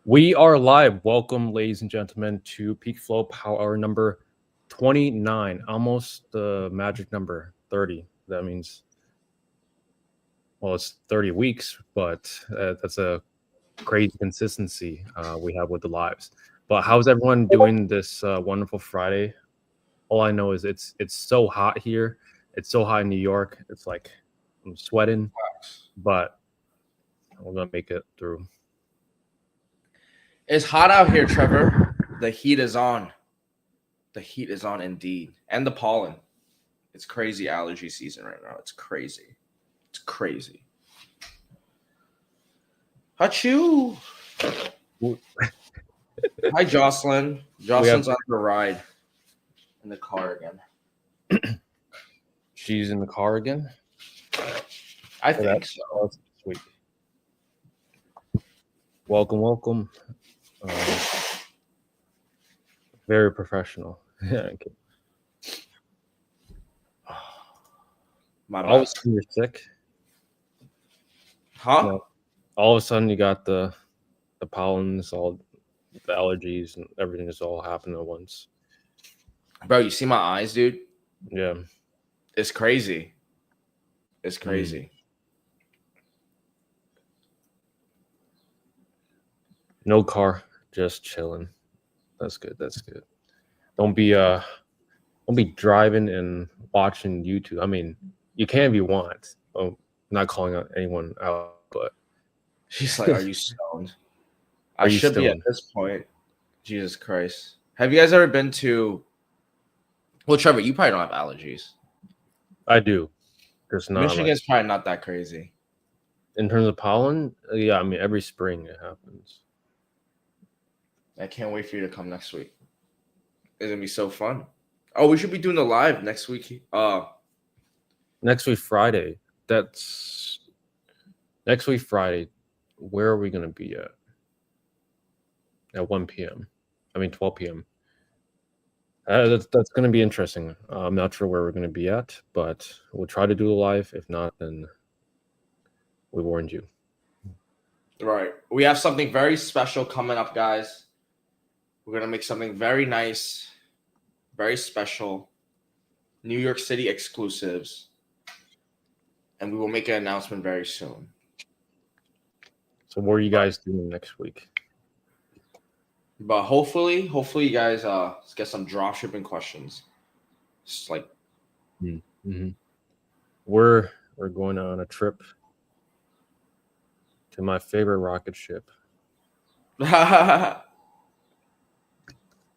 We are live. Welcome, ladies and gentlemen, to PeakFlow Power Hour number 29. Almost the magic number 30. That means, well, it's 30 weeks, but that's a crazy consistency we have with the lives. But how's everyone doing this wonderful Friday? All I know is it's so hot here. It's so hot in New York. It's like I'm sweating, but we're gonna make it through. It's hot out here, Trevor. The heat is on. The heat is on indeed. And the pollen. It's crazy allergy season right now. It's crazy. It's crazy. Achoo. Hi, Jocelyn. Jocelyn's on the ride in the car again. She's in the car again? I think so. That's sweet. Welcome. Very professional. Yeah. My bad. All of a sudden you're sick. Huh? No. All of a sudden you got the pollens, all the allergies, and everything is all happening at once. Bro, you see my eyes, dude? Yeah. It's crazy. It's crazy. No car, just chilling. That's good. Don't be driving and watching YouTube. I mean, you can if you want. I'm not calling out anyone out, but She's like, are you stoned? I should be at this point. Jesus Christ. Have you guys ever been to... Well, Trevor, you probably don't have allergies. I do. Just not Michigan's probably not that crazy. In terms of pollen, yeah, I mean, every spring it happens. I can't wait for you to come next week. It's going to be so fun. Oh, we should be doing the live next week. Next week, Friday. That's next week, Friday. Where are we going to be at? At 1 p.m. I mean, 12 p.m. That's going to be interesting. I'm not sure where we're going to be at, but we'll try to do a live. If not, then we warned you. Right. We have something very special coming up, guys. We're going to make something very nice, very special, New York City exclusives, and we will make an announcement very soon. So what are you guys doing next week? But hopefully you guys get some dropshipping questions. It's like we're going on a trip to my favorite rocket ship.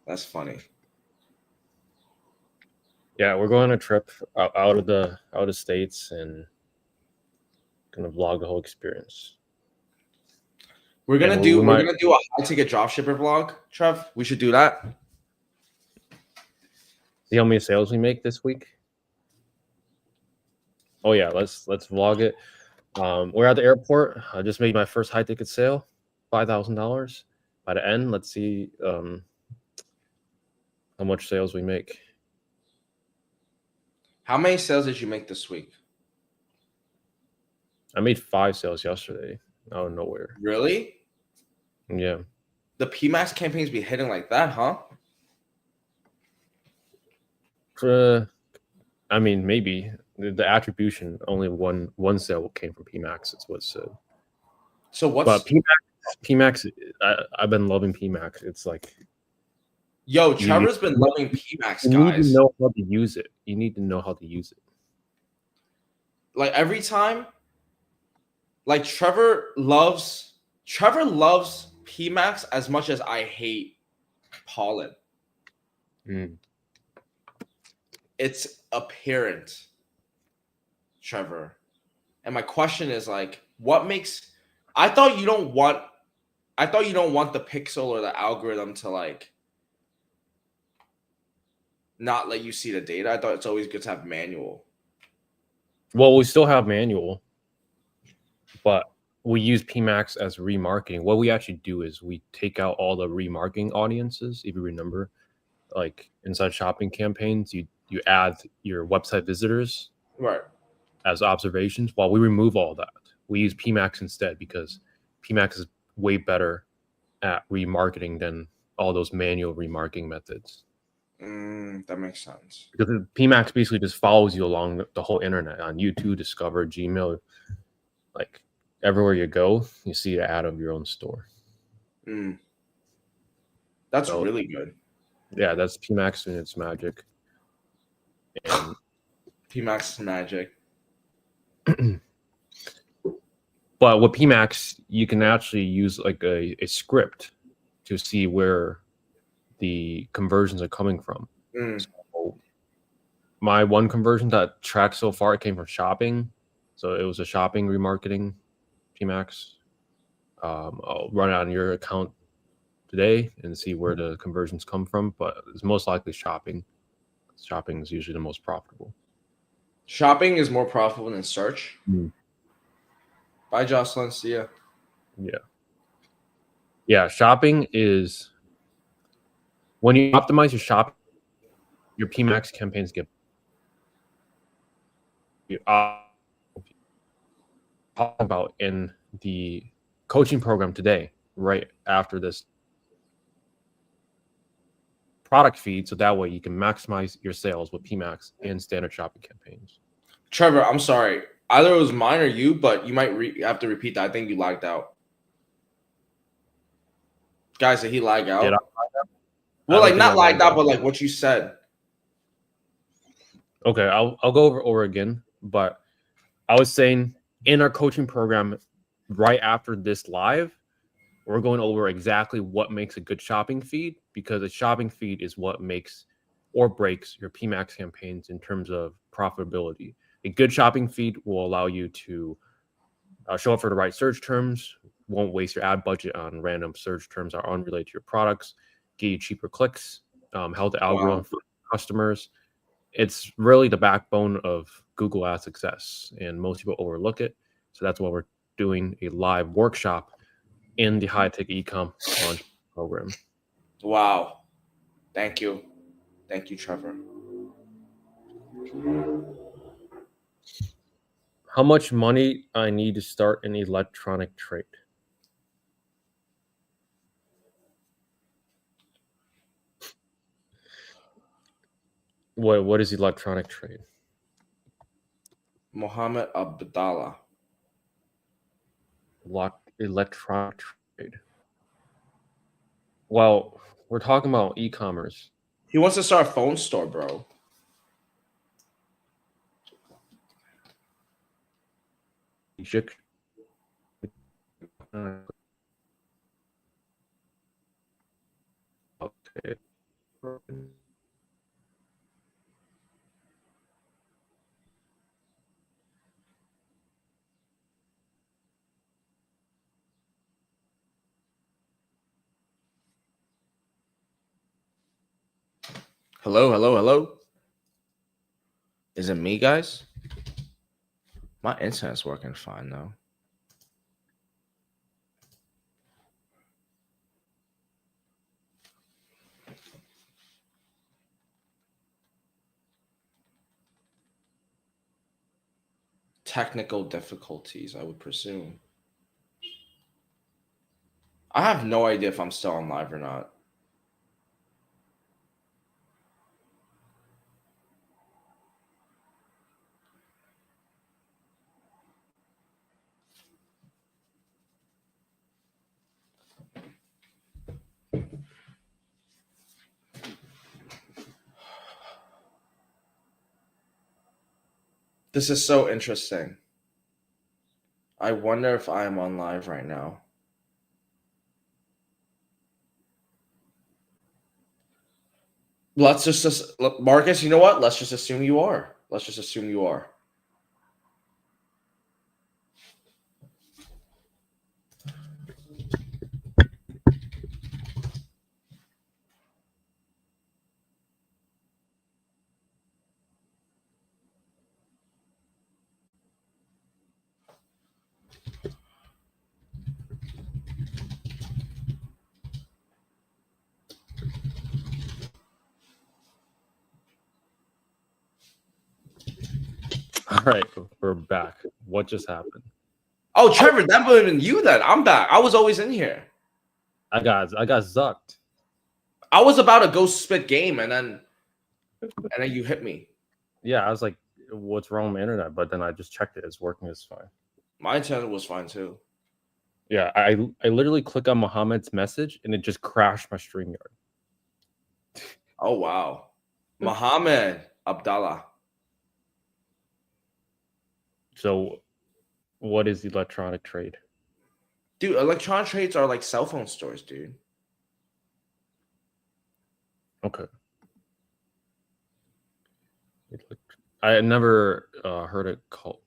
That's funny. Yeah, we're going on a trip out of the states and gonna vlog the whole experience. We're gonna do a high ticket dropshipper vlog, Trev. We should do that. See how many sales we make this week. Oh yeah, let's vlog it. We're at the airport. I just made my first high ticket sale, $5,000. By the end, let's see how much sales we make. How many sales did you make this week? I made 5 sales yesterday out of nowhere. Really? Yeah. The PMAX campaigns be hitting like that, huh? I mean, maybe the attribution only one sale came from PMAX. Is what's said. So what's but PMAX? I've been loving PMAX. It's like, yo, Trevor's been loving PMAX, guys. You need to know how to use it. You need to know how to use it. Like every time, like Trevor loves PMAX as much as I hate pollen. It's apparent, Trevor. And my question is like, what makes... I thought you don't want the pixel or the algorithm to like not let you see the data. I thought it's always good to have manual. Well, we still have manual, but we use PMAX as remarketing. What we actually do is we take out all the remarketing audiences. If you remember, like inside shopping campaigns, you add your website visitors as observations. While we remove all that, we use PMAX instead because PMAX is way better at remarketing than all those manual remarketing methods. That makes sense. Because PMax basically just follows you along the whole internet on YouTube, Discover, Gmail, like everywhere you go, you see an ad of your own store. That's really good. Yeah, that's PMax and its magic. And PMax magic. But with PMax, you can actually use like a script to see where the conversions are coming from. So my one conversion that tracked so far, it came from shopping. So it was a shopping remarketing PMax. I'll run it on your account today and see where the conversions come from, but it's most likely shopping. Shopping is usually the most profitable. Shopping is more profitable than search. Bye, Jocelyn. See ya. Yeah. Shopping is when you optimize your shopping, your PMax campaigns get about in the coaching program today, right after this product feed, so that way you can maximize your sales with PMax and standard shopping campaigns. Trevor, I'm sorry. Either it was mine or you, but you might have to repeat that. I think you lagged out. Guys, did he lag out? Did I lag out? Well, like not lagged out, but like what you said. Okay, I'll go over again. But I was saying in our coaching program, right after this live, we're going over exactly what makes a good shopping feed, because a shopping feed is what makes or breaks your PMax campaigns in terms of profitability. A good shopping feed will allow you to show up for the right search terms, won't waste your ad budget on random search terms that are unrelated to your products, get you cheaper clicks, help the algorithm for customers. It's really the backbone of Google Ads success, and most people overlook it. So that's why we're doing a live workshop in the high-tech e-com launch program. Wow. Thank you. Thank you, Trevor. How much money I need to start an electronic trade? What is electronic trade? Mohammed Abdallah. Electronic trade. Well, we're talking about e-commerce. He wants to start a phone store, bro. Okay. Hello. Is it me, guys? My internet's working fine, though. Technical difficulties, I would presume. I have no idea if I'm still on live or not. This is so interesting. I wonder if I am on live right now. Let's just Marcus, you know what? Let's just assume you are. Let's just assume you are. All right, we're back. What just happened? Oh, Trevor, that would have been you then. I'm back. I was always in here. I got zucked. I was about to go spit game, and then you hit me. Yeah, I was like, "What's wrong with my internet?" But then I just checked it; it's working. It's fine. My internet was fine too. Yeah, I literally click on Muhammad's message and it just crashed my StreamYard. Oh wow, Muhammad Abdallah. So, what is electronic trade? Dude, electronic trades are like cell phone stores, dude. Okay. I never heard it called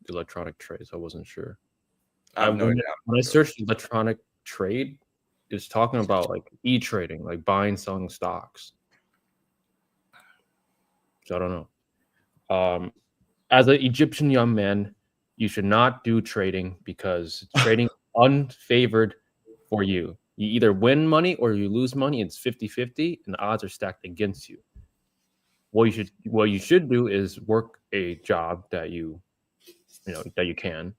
electronic trade, so I wasn't sure. I have no idea. When I searched electronic trade, it's talking about like e-trading, like buying, selling stocks. So I don't know. As an Egyptian young man, you should not do trading because trading unfavored for you. You either win money or you lose money. It's 50-50 and the odds are stacked against you. What you should do is work a job that you can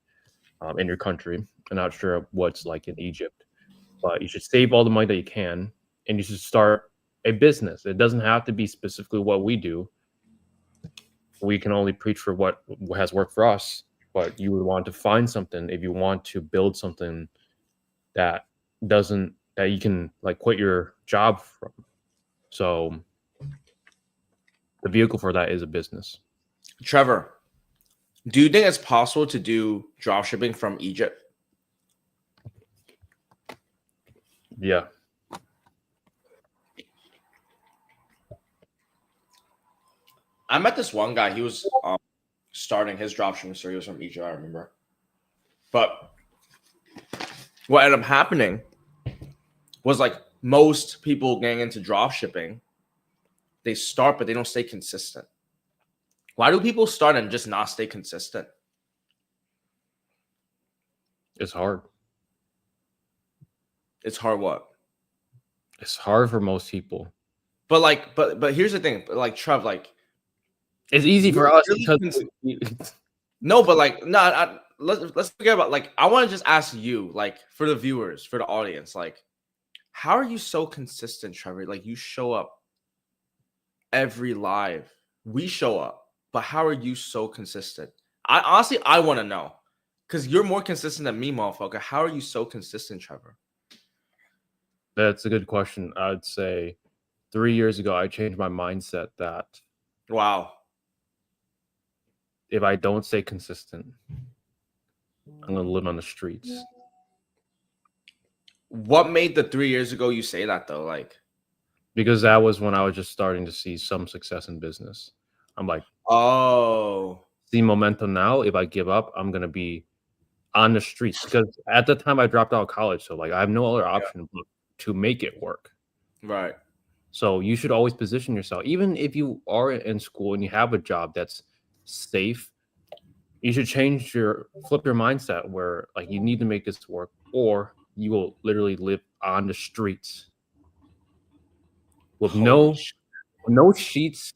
in your country. I'm not sure what's like in Egypt, but you should save all the money that you can and you should start a business. It doesn't have to be specifically what we do. We can only preach for what has worked for us, but you would want to find something if you want to build something that you can like quit your job from. So the vehicle for that is a business. Trevor, do you think it's possible to do dropshipping from Egypt? Yeah. I met this one guy. He was starting his dropshipping story. He was from Egypt, I remember. But what ended up happening was like most people getting into dropshipping, they start, but they don't stay consistent. Why do people start and just not stay consistent? It's hard. It's hard what? It's hard for most people. But here's the thing. Like Trev, like it's easy for us really because no, but like no, let's forget about like I want to just ask you, like for the viewers, for the audience, like how are you so consistent, Trevor? Like you show up every live. We show up, but how are you so consistent? I want to know. Because you're more consistent than me, motherfucker. How are you so consistent, Trevor? That's a good question. I'd say 3 years ago, I changed my mindset that wow, if I don't stay consistent, I'm going to live on the streets. What made the 3 years ago you say that though? Like, because that was when I was just starting to see some success in business. I'm like, oh, see momentum now. If I give up, I'm going to be on the streets because at the time I dropped out of college. So like I have no other option but to make it work. Right. So you should always position yourself. Even if you are in school and you have a job that's safe, you should flip your mindset where like you need to make this work or you will literally live on the streets with no sheets,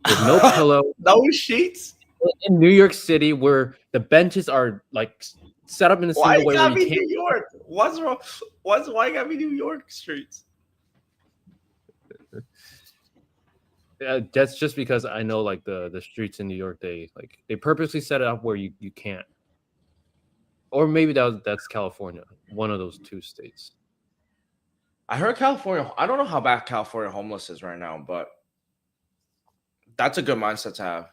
with no pillow. No sheets? In New York City where the benches are like set up in a single way where you can't. New York? What's wrong? Why you gotta be New York streets? That's just because I know like the streets in New York, they purposely set it up where you can't. Or maybe that's California, one of those two states. I heard California. I don't know how bad California homeless is right now, but that's a good mindset to have.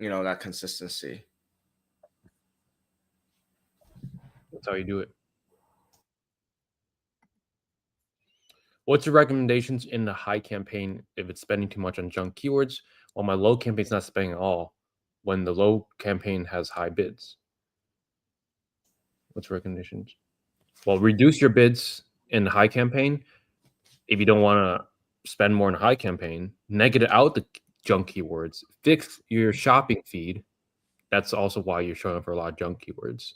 That consistency. That's how you do it. What's your recommendations in the high campaign if it's spending too much on junk keywords while my low campaign's not spending at all when the low campaign has high bids? What's recommendations? Well, reduce your bids in the high campaign. If you don't want to spend more in a high campaign, negative out the junk keywords, fix your shopping feed. That's also why you're showing up for a lot of junk keywords.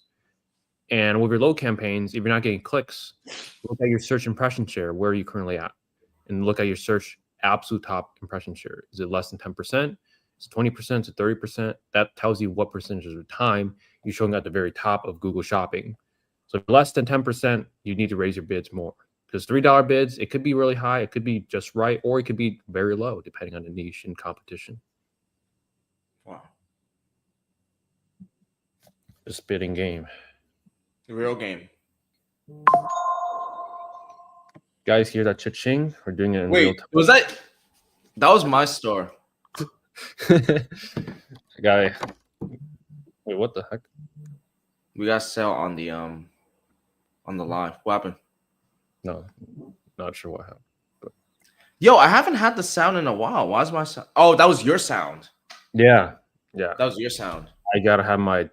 And with your low campaigns, if you're not getting clicks, look at your search impression share. Where are you currently at? And look at your search absolute top impression share. Is it less than 10%? Is it 20%? Is it 30%? That tells you what percentage of the time you're showing at the very top of Google Shopping. So less than 10%, you need to raise your bids more. Because $3 bids, it could be really high, it could be just right, or it could be very low, depending on the niche and competition. Wow. Just bidding game. Real game. Guys, hear that cha-ching? We're doing it in real Wait, time. was that was my store? Guy, wait, what the heck? We got sale on the live. What happened? No, not sure what happened. But... Yo, I haven't had the sound in a while. Why is my sound? Oh, that was your sound. Yeah. That was your sound. I gotta have my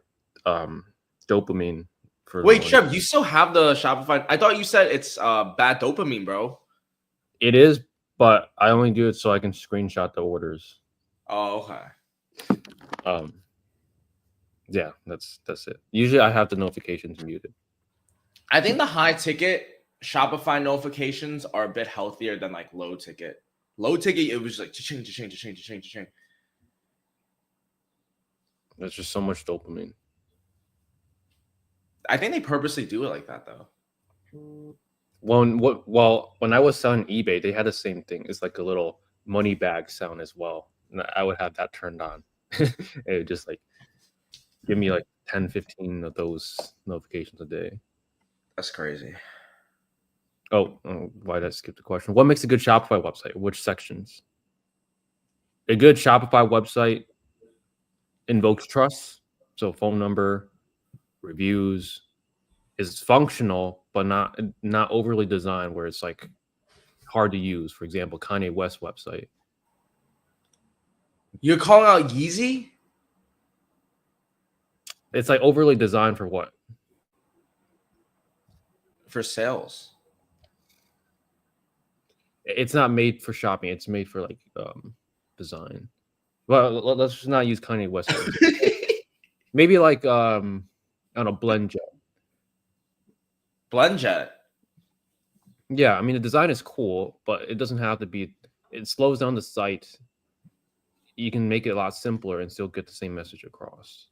dopamine for. Wait, Trev, you still have the Shopify? I thought you said it's bad dopamine, bro. It is, but I only do it so I can screenshot the orders. Oh, okay. Yeah, that's it. Usually I have the notifications muted. I think the high ticket Shopify notifications are a bit healthier than like low ticket. Low ticket, it was like cha-ching. There's just so much dopamine. I think they purposely do it like that though. Well, when I was selling eBay, they had the same thing. It's like a little money bag sound as well. And I would have that turned on. It would just like give me like 10, 15 of those notifications a day. That's crazy. Oh, why did I skip the question? What makes a good Shopify website? Which sections? A good Shopify website invokes trust. So phone number, reviews, is functional, but not overly designed where it's like hard to use. For example, Kanye West website. You're calling out Yeezy? It's like overly designed for what? For sales. It's not made for shopping. It's made for like design. Well, let's just not use Kanye West. Maybe like I don't know, BlendJet. BlendJet. Yeah, I mean the design is cool, but it doesn't have to be. It slows down the site. You can make it a lot simpler and still get the same message across.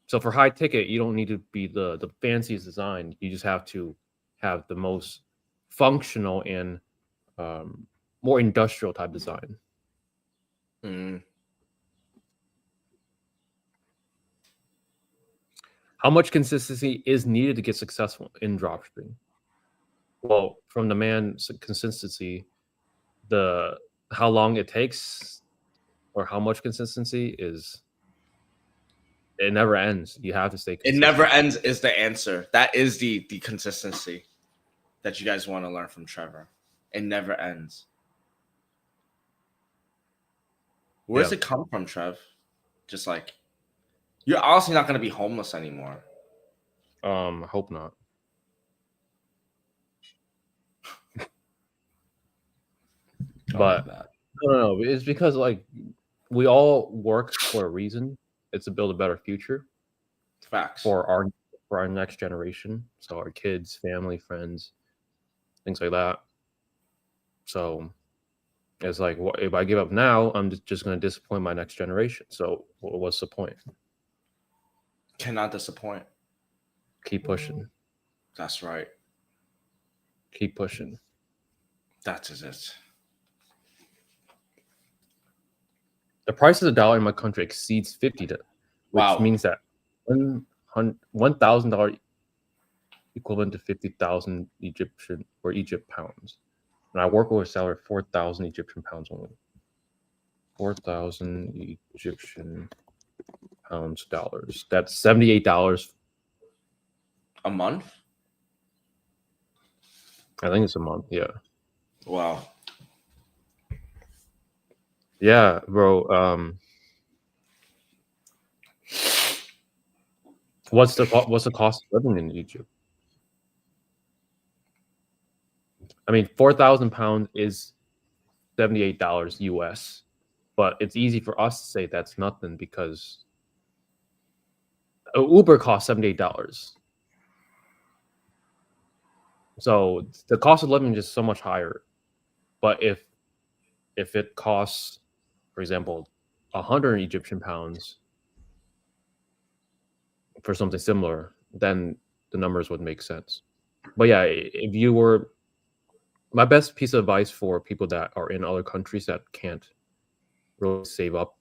So for high ticket, you don't need to be the fanciest design. You just have to have the most functional and more industrial type design. How much consistency is needed to get successful in dropshipping? Well, from the man's consistency, how long it takes or how much consistency is, it never ends. You have to stay consistent. It never ends is the answer. That is the consistency that you guys want to learn from Trevor. It never ends. Where does it come from, Trev? Just like, you're honestly not going to be homeless anymore. Hope not. But no, it's because like we all work for a reason. It's to build a better future. Facts. For our next generation. So our kids, family, friends, things like that. So it's like, if I give up now, I'm just going to disappoint my next generation. So what's the point? Cannot disappoint. Keep pushing. That's right. Keep pushing. That is it. The price of the dollar in my country exceeds 50, which means that $1,000 equivalent to 50,000 Egypt pounds. And I work with a salary of 4,000 Egyptian pounds only. 4,000 Egyptian pounds dollars. That's $78 a month. I think it's a month. Yeah. Wow. Yeah, bro. What's the cost of living in Egypt? I mean, 4,000 pounds is $78 US, but it's easy for us to say that's nothing because Uber costs $78. So the cost of living is just so much higher. But if it costs, for example, 100 Egyptian pounds for something similar, then the numbers would make sense. But yeah, if you were, my best piece of advice for people that are in other countries that can't really save up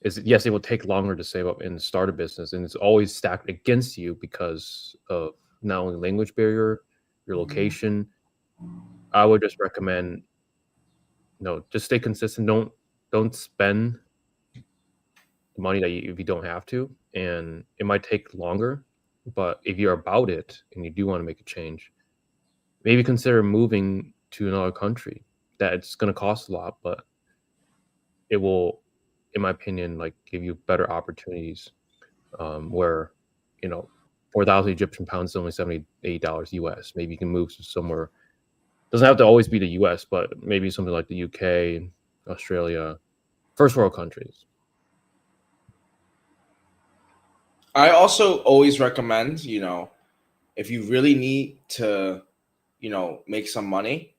is, yes, it will take longer to save up and start a business, and it's always stacked against you because of not only language barrier, your location. I would just recommend, just stay consistent. Don't spend the money that if you don't have to, and it might take longer, but if you're about it and you do want to make a change, maybe consider moving to another country. That it's going to cost a lot, but it will, in my opinion, like give you better opportunities. Where, 4,000 Egyptian pounds is only $78 US. Maybe you can move to somewhere. Doesn't have to always be the US, but maybe something like the UK, Australia, first world countries. I also always recommend, if you really need to, make some money,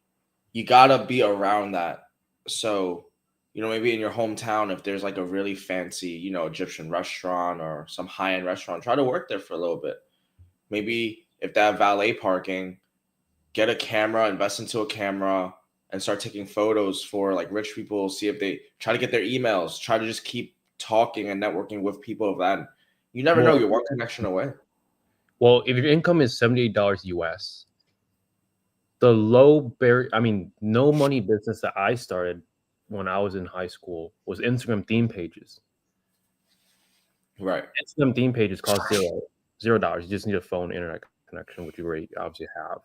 you gotta be around that. So, maybe in your hometown, if there's like a really fancy, Egyptian restaurant or some high-end restaurant, try to work there for a little bit. Maybe if they have valet parking, get a camera, invest into a camera, and start taking photos for like rich people. See if they try to get their emails. Try to just keep talking and networking with people of that. You never know. You're one connection away. Well, if your income is $78 US, the low barrier, no money business that I started when I was in high school was Instagram theme pages. Right. Instagram theme pages cost $0. You just need a phone internet connection, which you already obviously have.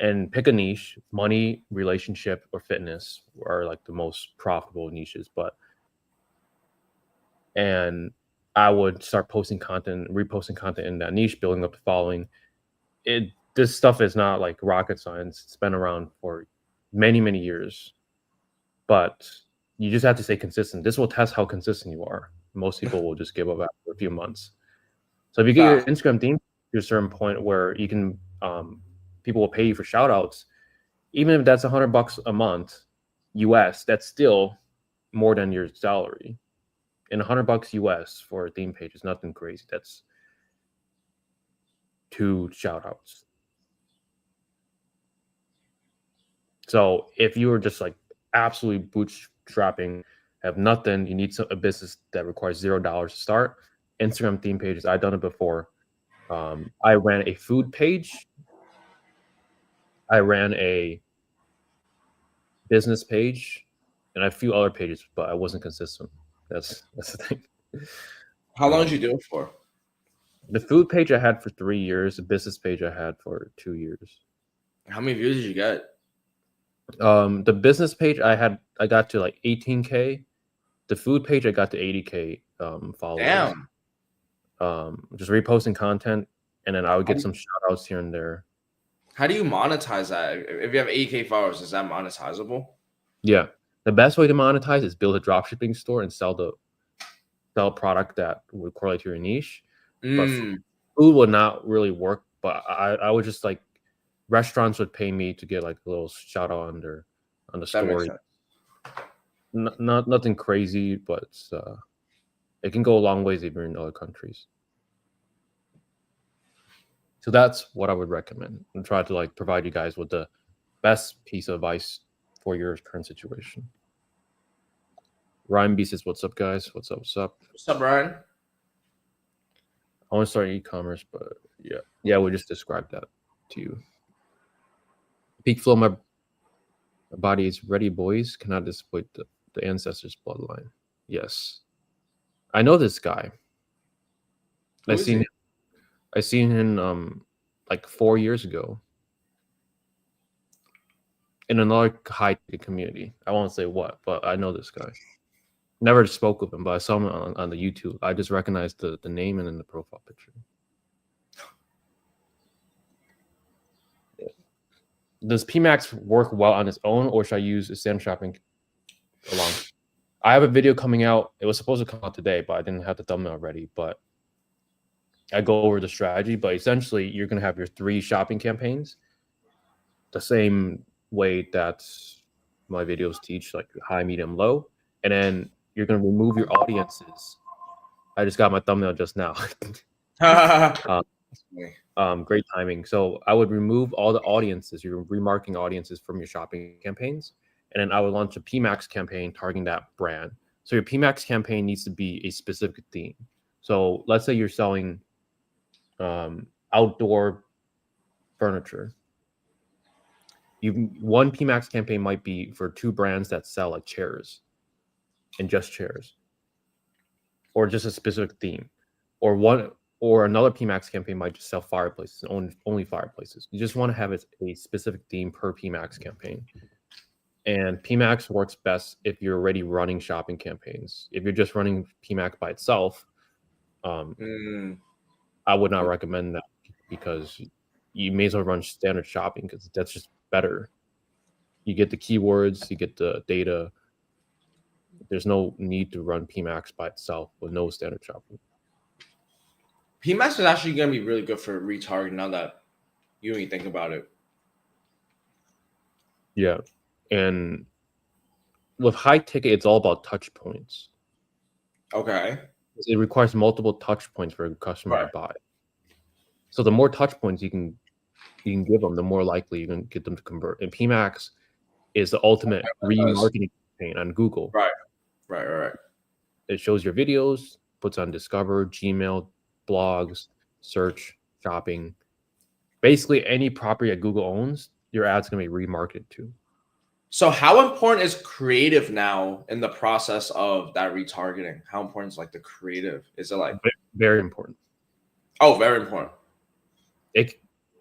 And pick a niche. Money, relationship, or fitness are like the most profitable niches. And I would start posting content, reposting content in that niche, building up the following. This stuff is not like rocket science. It's been around for many, many years. But you just have to stay consistent. This will test how consistent you are. Most people will just give up after a few months. So if you get your Instagram theme to a certain point where you can, people will pay you for shout outs, even if that's $100 a month US, that's still more than your salary. And $100 US for a theme page is nothing crazy. That's 2 shout outs. So if you were just like absolutely bootstrapping, have nothing, you need a business that requires $0 to start, Instagram theme pages, I've done it before. I ran a food page. I ran a business page and a few other pages, but I wasn't consistent. That's the thing. How long did you do it for? The food page I had for 3 years. The business page I had for 2 years. How many views did you get? The business page I got to like 18K. The food page I got to 80K followers. Damn. Just reposting content, and then I would get some shout outs here and there. How do you monetize that? If you have 80K followers, is that monetizable? Yeah. The best way to monetize is build a dropshipping store and sell a product that would correlate to your niche. But food would not really work. But I would just like, restaurants would pay me to get like a little shout out on the story. Nothing crazy, but it can go a long ways if you're in other countries. So that's what I would recommend, and try to like provide you guys with the best piece of advice for your current situation. Ryan B says, "What's up, guys? What's up? What's up? What's up, Ryan? I want to start e-commerce, but yeah, we just described that to you. PeakFlow, my body is ready, boys. Cannot disappoint the ancestors' bloodline. Yes, I know this guy. I seen him like 4 years ago in another high community. I won't say what, but I know this guy. Never spoke with him, but I saw him on the YouTube. I just recognized the name and then the profile picture. Yeah. Does PMax work well on its own, or should I use Sam Shopping along? I have a video coming out. It was supposed to come out today, but I didn't have the thumbnail ready. But I go over the strategy. But essentially, you're going to have your 3 shopping campaigns the same way that my videos teach, like high, medium, low. And then you're going to remove your audiences I just got my thumbnail just now. Great timing. So I would remove all the audiences, your remarketing audiences from your shopping campaigns, and then I would launch a PMAX campaign targeting that brand. So your PMAX campaign needs to be a specific theme. So let's say you're selling outdoor furniture. One PMAX campaign might be for 2 brands that sell like chairs and just chairs, or just a specific theme, or another PMAX campaign might just sell fireplaces and only fireplaces. You just want to have a specific theme per PMAX campaign. And PMAX works best if you're already running shopping campaigns. If you're just running PMAX by itself, I would not recommend that, because you may as well run standard shopping, because that's just better. You get the keywords, you get the data. There's no need to run PMAX by itself with no standard shopping. PMAX is actually going to be really good for retargeting now that you even think about it. Yeah. And with high ticket, it's all about touch points. Okay. It requires multiple touch points for a customer to buy. So the more touch points you can give them, the more likely you can get them to convert. And PMAX is the ultimate remarketing campaign on Google. Right. It shows your videos, puts on Discover, Gmail, blogs, search, shopping. Basically, any property that Google owns, your ad's going to be remarketed to. So how important is creative now in the process of that retargeting? How important is like the creative? Is it like very important? Oh, very important.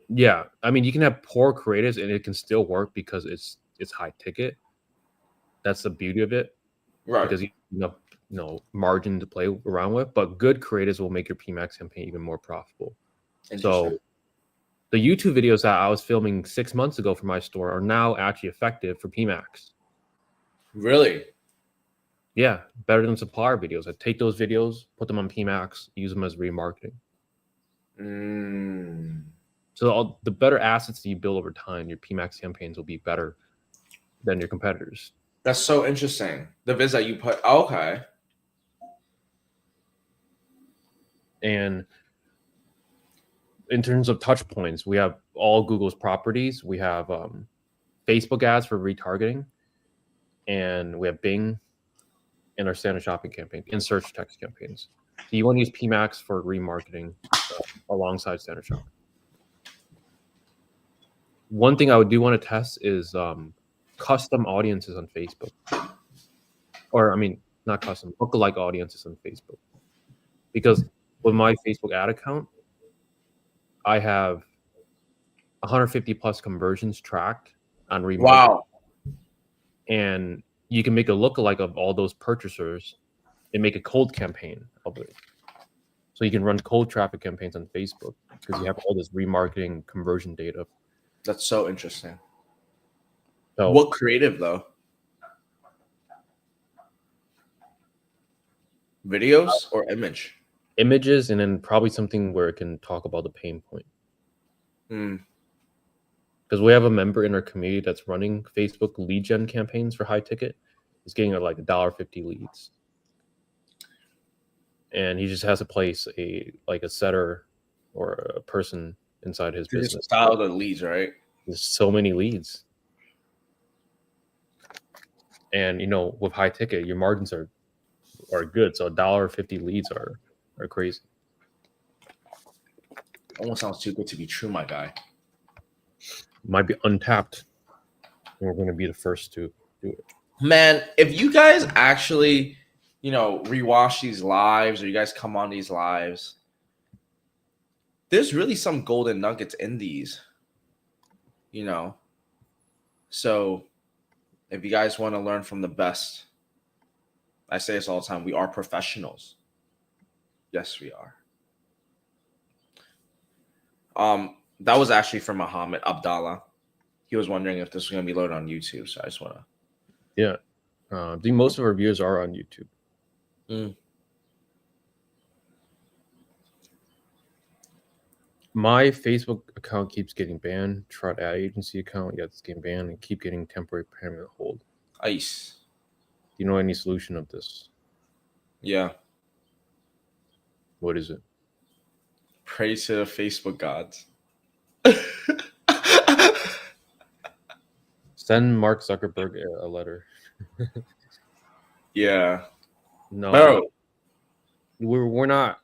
Yeah. I mean, you can have poor creatives and it can still work because it's high ticket. That's the beauty of it. Right. Because you have margin to play around with, but good creatives will make your PMAX campaign even more profitable. So the YouTube videos that I was filming 6 months ago for my store are now actually effective for PMAX. Really? Yeah, better than supplier videos. I take those videos, put them on PMAX, use them as remarketing. So the better assets that you build over time, your PMAX campaigns will be better than your competitors. That's so interesting. The vids that you put. Oh, okay. And in terms of touch points, we have all Google's properties. We have Facebook ads for retargeting, and we have Bing and our standard shopping campaign and search text campaigns. So you want to use PMAX for remarketing alongside standard shopping. One thing I do want to test is custom audiences on Facebook. Or, I mean, not custom, lookalike audiences on Facebook. Because with my Facebook ad account, I have 150 plus conversions tracked on remarketing. Wow. And you can make a lookalike of all those purchasers and make a cold campaign of it. So you can run cold traffic campaigns on Facebook because you have all this remarketing conversion data. That's so interesting. So, what creative though? Videos or image? Images, and then probably something where it can talk about the pain point. Because we have a member in our community that's running Facebook lead gen campaigns for high ticket. He's getting like $1.50 leads. And he just has to place a setter or a person inside his business. Just style the leads, right? There's so many leads. And with high ticket, your margins are good. So $1.50 leads are crazy. Almost sounds too good to be true, my guy. Might be untapped. And we're going to be the first to do it. Man, if you guys actually, rewatch these lives, or you guys come on these lives, there's really some golden nuggets in these, So if you guys want to learn from the best, I say this all the time, we are professionals. Yes, we are. That was actually from Muhammad Abdallah. He was wondering if this was going to be loaded on YouTube, so I just want to. Yeah. I think most of our viewers are on YouTube. My Facebook account keeps getting banned. Tried ad agency account, it's getting banned, and keep getting temporary permanent hold. Ice. Do you know any solution of this? Yeah. What is it? Pray to the Facebook gods. Send Mark Zuckerberg a letter. Yeah. No, Bro. we're not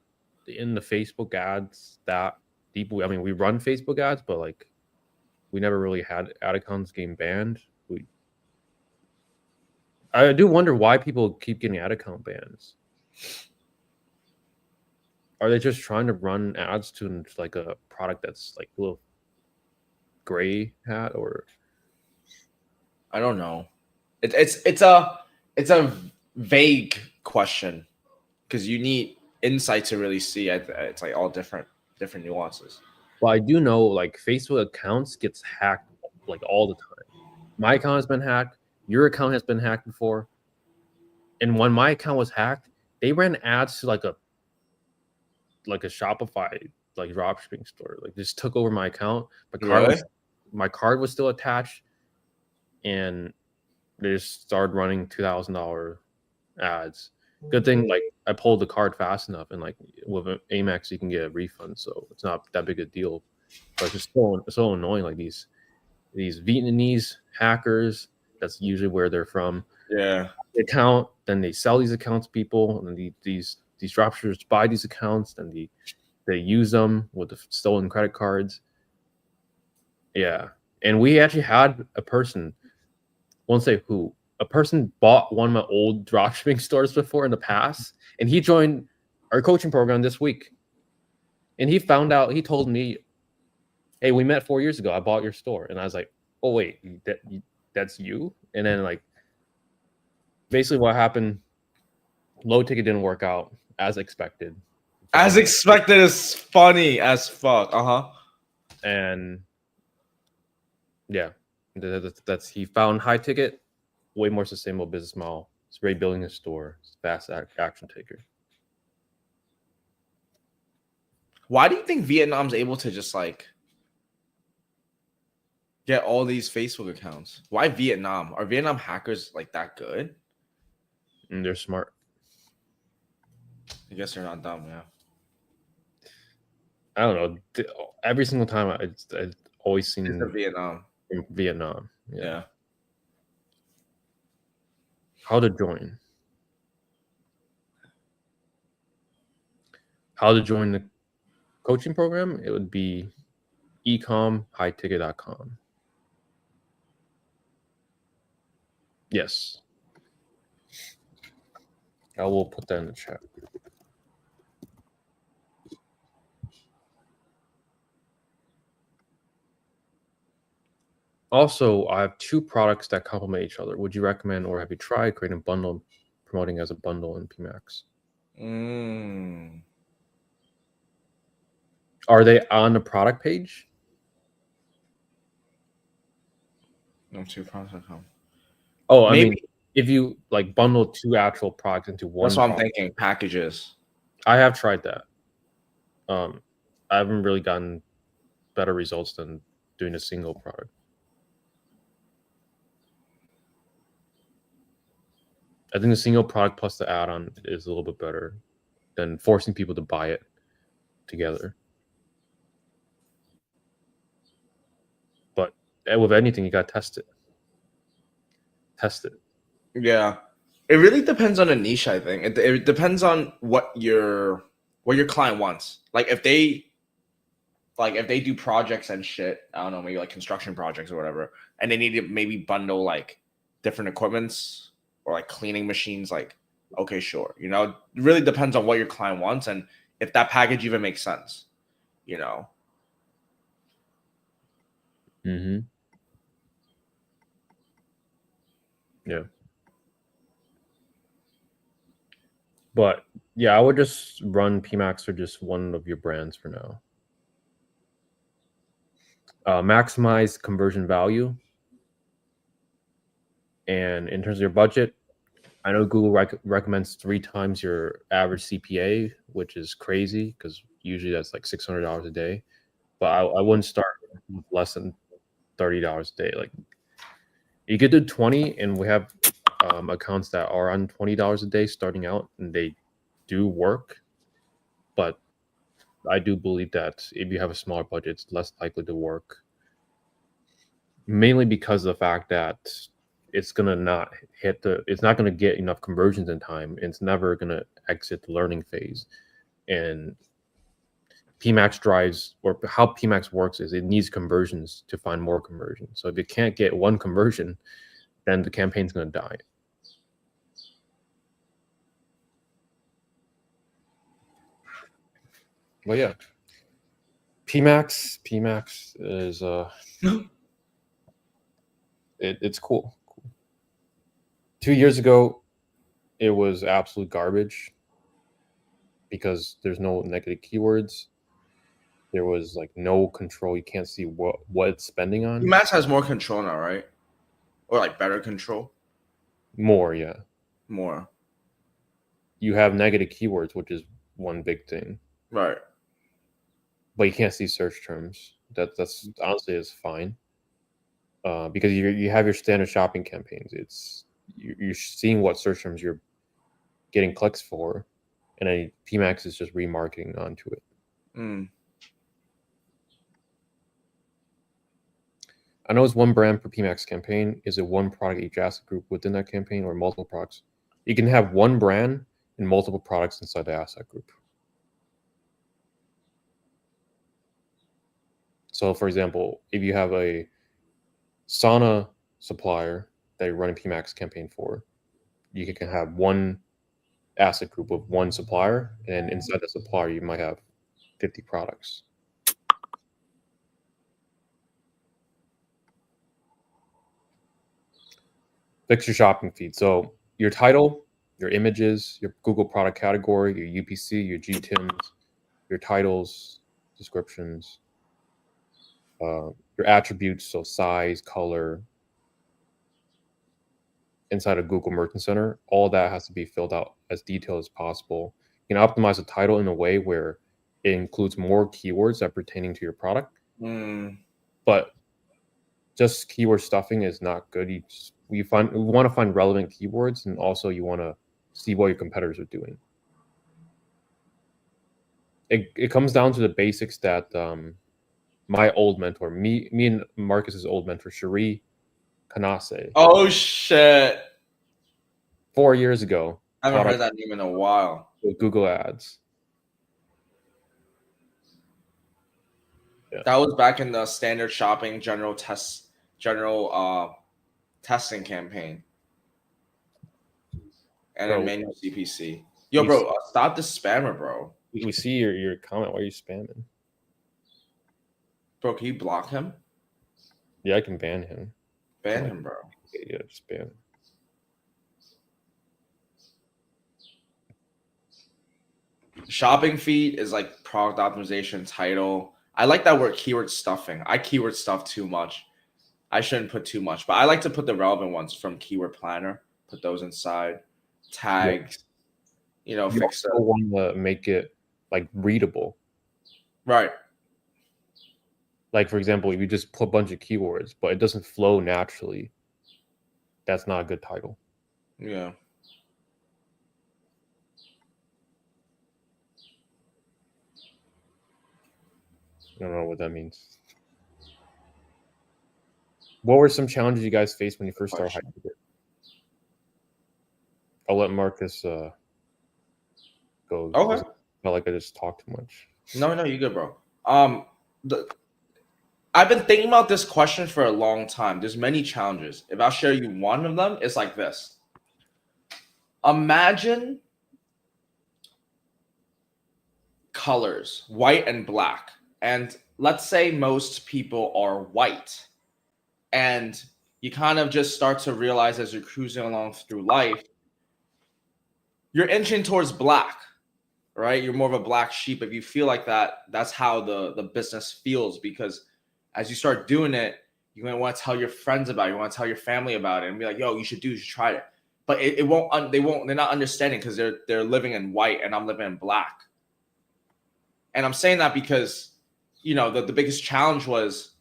in the Facebook ads that deep. I mean, we run Facebook ads, but like we never really had ad accounts getting banned. I do wonder why people keep getting ad account bans. Are they just trying to run ads to like a product that's like a little gray hat, or I don't know. It's a vague question because you need insight to really see. It's like all different nuances. well, I do know like Facebook accounts gets hacked like all the time. My account has been hacked. Your account has been hacked before. And when my account was hacked, they ran ads to like a Shopify like dropshipping store. Like just took over my account. My card was still attached, and they just started running $2,000 ads. Good thing like I pulled the card fast enough, and like with Amex you can get a refund, so it's not that big a deal. But it's just so annoying. Like these Vietnamese hackers. That's usually where they're from. Yeah. Account, then they sell these accounts to people, and then these dropshippers buy these accounts, and they use them with the stolen credit cards. Yeah, and we actually had a person, won't say who, a person bought one of my old dropshipping stores before in the past, and he joined our coaching program this week. And he found out, he told me, "Hey, we met 4 years ago. I bought your store." And I was like, "Oh wait, that's you?" And then like basically what happened, low ticket didn't work out as expected. As expected is funny as fuck. And yeah, that's he found high ticket, way more sustainable business model. It's great building a store. It's fast action taker. Why do you think Vietnam's able to just like get all these Facebook accounts? Why Vietnam? Are Vietnam hackers like that good? And they're smart. I guess they're not dumb. Yeah. I don't know. Every single time I've always seen Vietnam. Vietnam. Yeah. How to join? How to join the coaching program? It would be ecomhighticket.com. Yes. I will put that in the chat. Also, I have two products that complement each other. Would you recommend, or have you tried creating a bundle, promoting as a bundle in PMAX? Are they on the product page? No, two products.com. Oh, I mean, if you like bundle two actual products into one. That's what I'm thinking. Packages. I have tried that. I haven't really gotten better results than doing a single product. I think the single product plus the add-on is a little bit better than forcing people to buy it together. But with anything, you got to test it. Test it. Yeah. It really depends on a niche, I think. It depends on what your client wants. Like if they do projects and shit, I don't know, maybe like construction projects or whatever, and they need to maybe bundle like different equipments or like cleaning machines, like, okay, sure. You know, it really depends on what your client wants and if that package even makes sense, you know. Mm-hmm. Yeah. But yeah, I would just run PMAX for just one of your brands for now. Maximize conversion value. And in terms of your budget, I know Google recommends 3 times your average CPA, which is crazy because usually that's like $600 a day. But I wouldn't start with less than $30 a day. Like you could do 20, and we have accounts that are on $20 a day starting out, and they do work. But I do believe that if you have a smaller budget, it's less likely to work. Mainly because of the fact that it's gonna not it's not gonna get enough conversions in time. It's never gonna exit the learning phase. And PMAX drives, or how PMAX works is it needs conversions to find more conversions. So if it can't get one conversion, then the campaign's gonna die. But yeah, PMAX is it's cool. 2 years ago, it was absolute garbage because there's no negative keywords. There was like no control. You can't see what it's spending on. QnAs has more control now, right? Or like better control. More, yeah. More. You have negative keywords, which is one big thing. Right. But you can't see search terms. That's honestly is fine. Because you have your standard shopping campaigns. It's you're seeing what search terms you're getting clicks for, and then PMAX is just remarketing onto it. I know it's one brand per PMAX campaign. Is it one product each asset group within that campaign, or multiple products? You can have one brand and multiple products inside the asset group. So, for example, if you have a sauna supplier that you're running PMAX campaign for, you can have one asset group of one supplier, and inside the supplier, you might have 50 products. Fix your shopping feed. So your title, your images, your Google product category, your UPC, your GTIMs, your titles, descriptions, your attributes, so size, color, inside of Google Merchant Center, all that has to be filled out as detailed as possible. You can optimize the title in a way where it includes more keywords that are pertaining to your product. But just keyword stuffing is not good. You want to find relevant keywords, and also you want to see what your competitors are doing. It comes down to the basics that my old mentor, me and Marcus's old mentor, Cherie Kanase. Oh shit! 4 years ago, I haven't heard that name in a while. With Google Ads. Yeah. That was back in the standard shopping general testing campaign, and then manual CPC. Yo, bro, stop the spammer, bro. We see your comment. Why are you spamming? Bro, can you block him? Yeah, I can ban him. Ban him, bro. Yeah, just ban him. Shopping feed is like product optimization, title. I like that word keyword stuffing. I keyword stuff too much. I shouldn't put too much, but I like to put the relevant ones from Keyword Planner. Put those inside. Tags. You know, you fix also want to make it like readable. Right. Like, for example, if you just put a bunch of keywords, but it doesn't flow naturally, that's not a good title. Yeah. I don't know what that means. What were some challenges you guys faced when you first started hiking it? I'll let Marcus go. Okay. I felt like I just talked too much. No, you're good, bro. I've been thinking about this question for a long time. There's many challenges. If I'll share you one of them, it's like this. Imagine colors, white and black. And let's say most people are white. And you kind of just start to realize as you're cruising along through life, you're inching towards black, right? You're more of a black sheep. If you feel like that, that's how the business feels, because as you start doing it, you're going to want to tell your friends about it. You want to tell your family about it and be like, yo, you should try it. But they're not understanding because they're living in white and I'm living in black. And I'm saying that because, you know, the biggest challenge was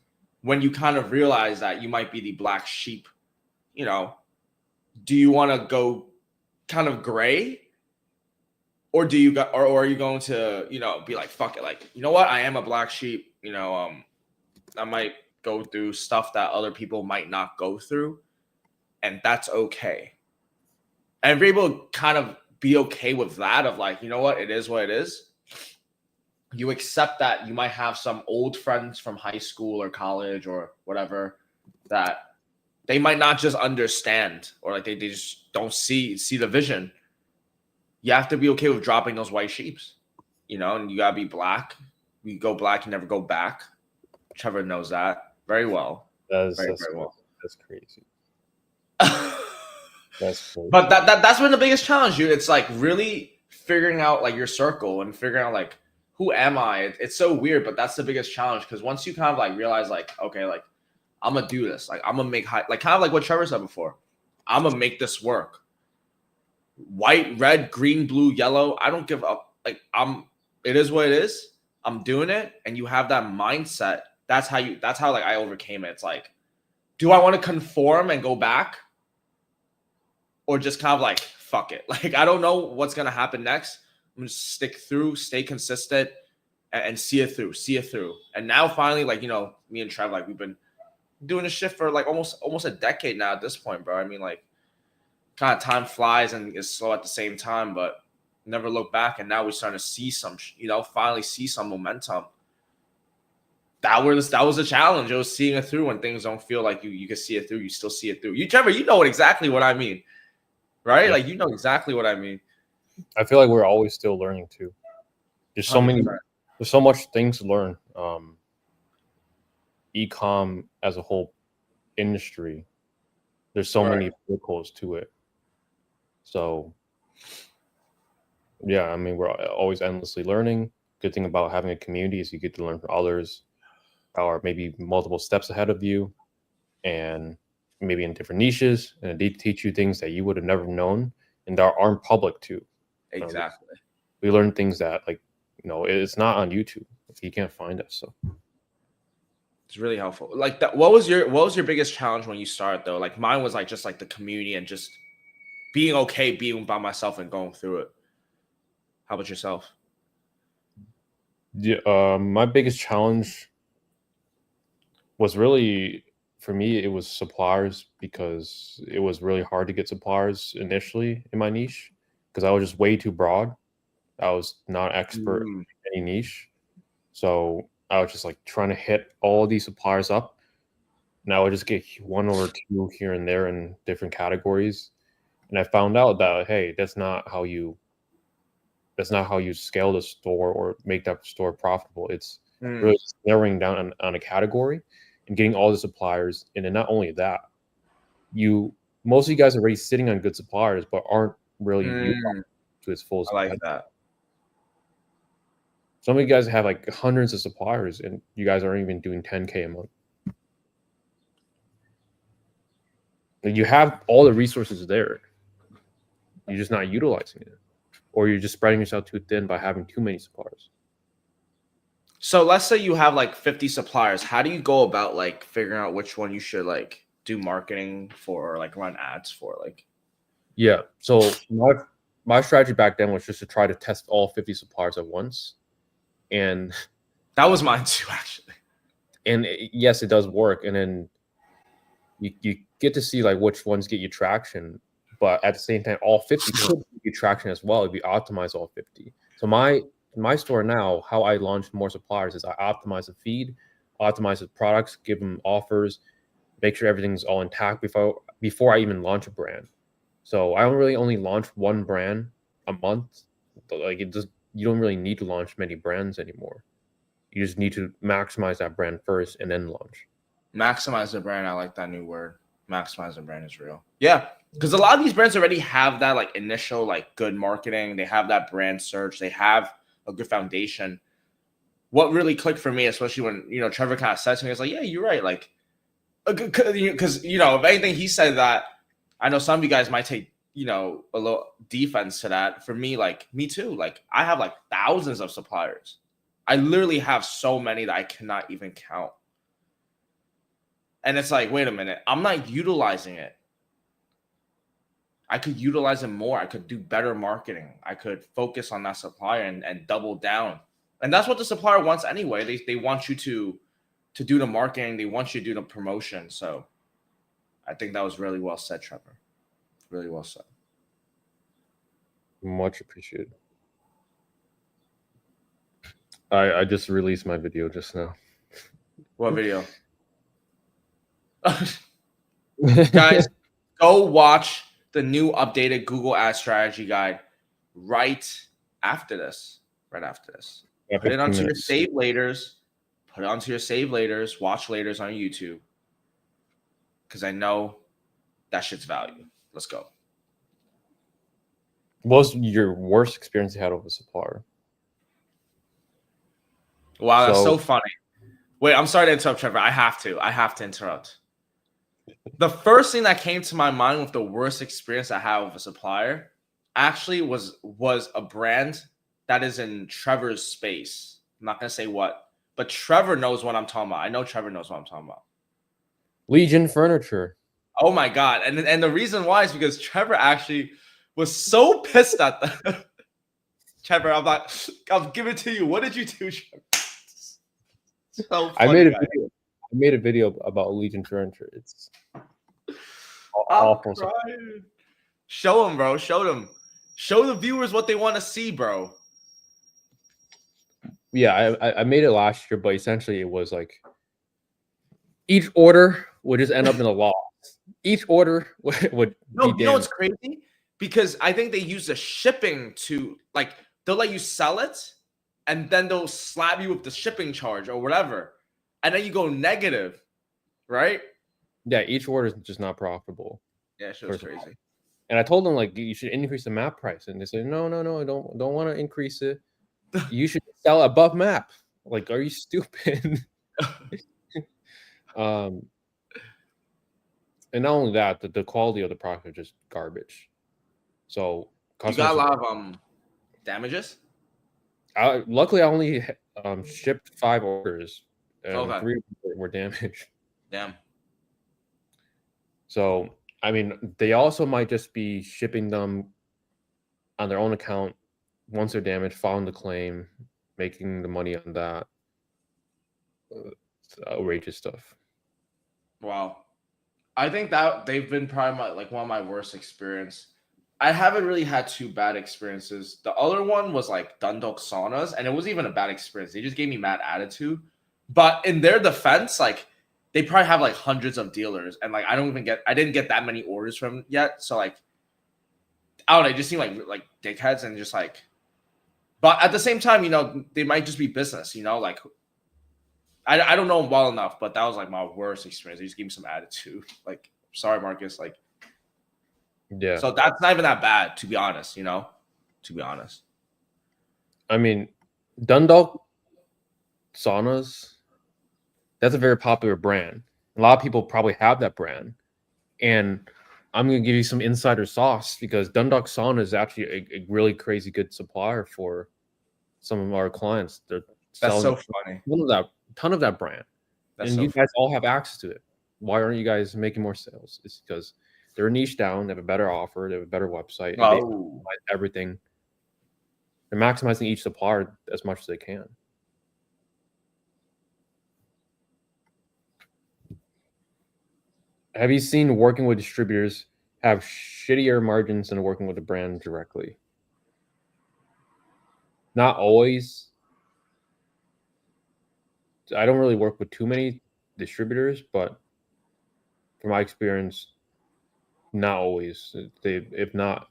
when you kind of realize that you might be the black sheep, you know, do you want to go kind of gray or do you got, or are you going to, be like, fuck it, like, you know what, I am a black sheep, I might go through stuff that other people might not go through, and that's okay. And be able to kind of be okay with that, of like, you know what, it is what it is. You accept that you might have some old friends from high school or college or whatever that they might not just understand, or like they just don't see the vision. You have to be okay with dropping those white sheeps, and you gotta be black. You go black, you never go back. Trevor knows that very well. That's Very, that's, very well. that's crazy. That's crazy. But that's been the biggest challenge, dude. It's like really figuring out like your circle and figuring out like, who am I? It's so weird, but that's the biggest challenge, because once you kind of like realize like, okay, like I'm gonna do this, like I'm gonna make high, like kind of like what Trevor said before, I'm gonna make this work. White, red, green, blue, yellow, I don't give up. Like it is what it is. I'm doing it, and you have that mindset. That's how like I overcame it. It's like, do I want to conform and go back, or just kind of like fuck it? Like I don't know what's gonna happen next. I'm gonna stick through, stay consistent, and see it through. And now finally, like, me and Trev, like we've been doing this shit for like almost a decade now at this point, bro. I mean, like, kind of time flies and is slow at the same time, but never look back. And now we're starting to see finally see some momentum. That was the challenge. It was seeing it through when things don't feel like you can see it through. You still see it through. You, Trevor, you know exactly what I mean, right? Yeah. Like, you know exactly what I mean. I feel like we're always still learning too. There's so 100%. There's so much things to learn. E-com as a whole industry, there's so many verticals to it. So yeah, I mean, we're always endlessly learning. Good thing about having a community is you get to learn from others, or maybe multiple steps ahead of you, and maybe in different niches, and they teach you things that you would have never known and that aren't public too. Exactly. We learn things that, like, it's not on YouTube. You can't find us. So it's really helpful. Like that. What was your biggest challenge when you started though? Like mine was like just like the community and just being okay being by myself and going through it. How about yourself? Yeah, my biggest challenge was really, for me, it was suppliers, because it was really hard to get suppliers initially in my niche, because I was just way too broad. I was not expert in any niche. So I was just like trying to hit all of these suppliers up. And I would just get one or two here and there in different categories. And I found out that, hey, that's not how you scale the store or make that store profitable. It's really narrowing down on a category and getting all the suppliers. And then not only that, most of you guys are already sitting on good suppliers, but aren't really utilized to its fullest. I like that. Some of you guys have like hundreds of suppliers, and you guys aren't even doing 10K a month. You have all the resources there. You're just not utilizing it, or you're just spreading yourself too thin by having too many suppliers. So let's say you have like 50 suppliers. How do you go about like figuring out which one you should like do marketing for, or like run ads for? Like, yeah. So my strategy back then was just to try to test all 50 suppliers at once. And that was mine too, actually. And yes, it does work. And then you get to see like which ones get you traction. But at the same time, all 50 could get you traction as well if you optimize all 50. So my store now, how I launch more suppliers is I optimize the feed, optimize the products, give them offers, make sure everything's all intact before I even launch a brand. So I don't really only launch one brand a month. Like you don't really need to launch many brands anymore. You just need to maximize that brand first and then launch. Maximize the brand. I like that new word. Maximize the brand is real. Yeah. Because a lot of these brands already have that like initial like good marketing. They have that brand search. They have a good foundation. What really clicked for me, especially when, Trevor kind of said to me, it's like, yeah, you're right. Like, because, if anything, he said that, I know some of you guys might take, a little defense to that. For me, like, me too. Like, I have like thousands of suppliers. I literally have so many that I cannot even count. And it's like, wait a minute, I'm not utilizing it. I could utilize it more. I could do better marketing. I could focus on that supplier and double down. And that's what the supplier wants anyway. They want you to do the marketing. They want you to do the promotion. So I think that was really well said, Trevor. Really well said. Much appreciated. I just released my video just now. What video? Guys, go watch the new updated Google Ads strategy guide right after this. Right after this. Yeah, Put it 15 onto your minutes. save laters. Put it onto your save laters. Watch laters on YouTube. Because I know that shit's value. Let's go. What was your worst experience you had with a supplier? Wow, that's so funny. Wait, I'm sorry to interrupt, Trevor. I have to interrupt. The first thing that came to my mind with the worst experience I had with a supplier actually was a brand that is in Trevor's space. I'm not gonna say what, but Trevor knows what I'm talking about. I know Trevor knows what I'm talking about. Legion Furniture. Oh my god! And the reason why is because Trevor actually was so pissed at them. Trevor, I'll give it to you. What did you do, Trevor? So funny, I made a video about Legion Furniture. It's awful. Show them, bro. Show them. Show the viewers what they want to see, bro. Yeah, I made it last year, but essentially it was like each order would just end up in a loss. Each order would no, you know what's crazy? Because I think they use the shipping to like they'll let you sell it, and then they'll slap you with the shipping charge or whatever, and then you go negative, right? Yeah, each order is just not profitable. Yeah, it was crazy. And I told them like you should increase the map price, and they said no, I don't want to increase it. You should sell above map. Like, are you stupid? And not only that, the quality of the product is just garbage. So you got a lot of damages. Luckily, I only shipped 5 orders, and 3 were damaged. Damn. So I mean, they also might just be shipping them on their own account once they're damaged, filing the claim, making the money on that. It's outrageous stuff. Wow. I think that they've been probably one of my worst experience. I haven't really had 2 bad experiences. The other one was like Dundalk Saunas, and it wasn't even a bad experience. They just gave me mad attitude. But in their defense, like they probably have like hundreds of dealers, and like I didn't get that many orders from yet. So like I don't know, they just seem like dickheads and just like. But at the same time, you know, they might just be business. You know, like I don't know them well enough, but that was like my worst experience. They just gave me some attitude. Like, sorry, Marcus. Like, yeah. So that's not even that bad, to be honest. You know, to be honest. I mean, Dundalk Saunas, that's a very popular brand. A lot of people probably have that brand. And I'm going to give you some insider sauce because Dundalk Sauna is actually a really crazy good supplier for some of our clients. They're That's so funny. Ton of that brand. That's and so you guys all have access to it. Why aren't you guys making more sales? It's because they're niche down. They have a better offer. They have a better website. They maximize everything. They're maximizing each supplier as much as they can. Have you seen working with distributors have shittier margins than working with the brand directly? Not always. I don't really work with too many distributors, but from my experience, not always. If not,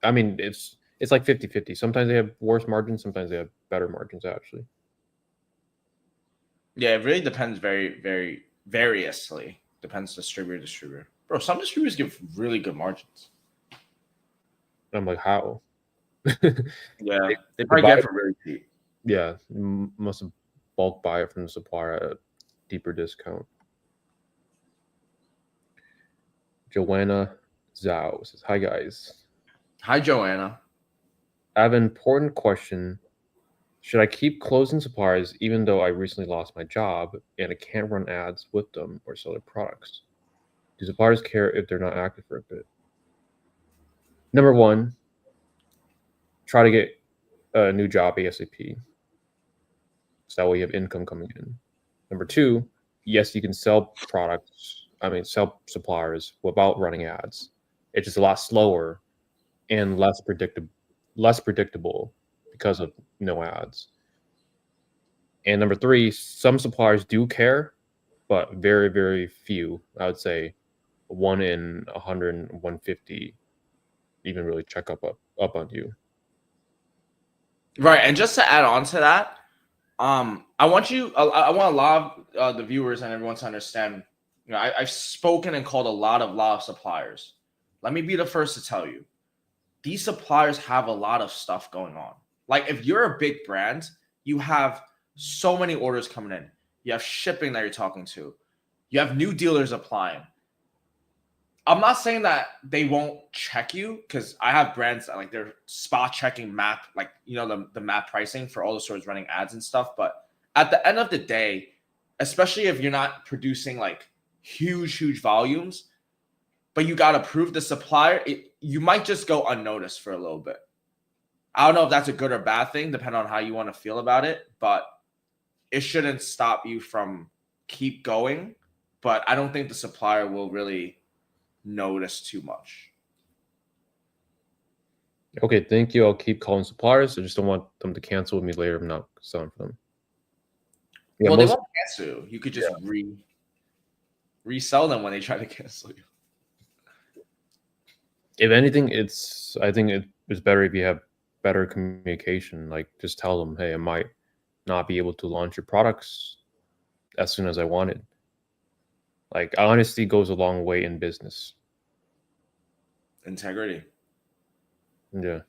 I mean, it's like 50-50. Sometimes they have worse margins. Sometimes they have better margins, actually. Yeah, it really depends very, very variously. Depends distributor to distributor. Bro, some distributors give really good margins. I'm like, how? Yeah, they probably get it for really cheap. Yeah, must have bulk buy it from the supplier at a deeper discount. Joanna Zhao says, "Hi guys." Hi, Joanna. I have an important question. Should I keep closing suppliers even though I recently lost my job and I can't run ads with them or sell their products? Do suppliers care if they're not active for a bit? Number one, try to get a new job ASAP. So that way you have income coming in. Number two, yes, you can sell products. Sell suppliers without running ads. It's just a lot slower and less predictable because of no ads. And number three, some suppliers do care, but very, very few. I would say 1 in 100, 150 even really check up on you. Right, and just to add on to that, I want a lot of the viewers and everyone to understand. I've spoken and called a lot of suppliers. Let me be the first to tell you, these suppliers have a lot of stuff going on. Like if you're a big brand, you have so many orders coming in. You have shipping that you're talking to. You have new dealers applying. I'm not saying that they won't check you, because I have brands that like they're spot checking map, like the map pricing for all the stores running ads and stuff. But at the end of the day, especially if you're not producing like huge volumes, but you got to prove the supplier, you might just go unnoticed for a little bit. I don't know if that's a good or bad thing, depending on how you want to feel about it, but it shouldn't stop you from keep going. But I don't think the supplier will really notice too much. Okay, thank you. I'll keep calling suppliers. I just don't want them to cancel with me later if I'm not selling for them. Yeah, well, they won't cancel you. You could just resell them when they try to cancel you. If anything, I think it's better if you have better communication. Like just tell them, hey, I might not be able to launch your products as soon as I wanted. Like honesty goes a long way in business. Integrity. Yeah.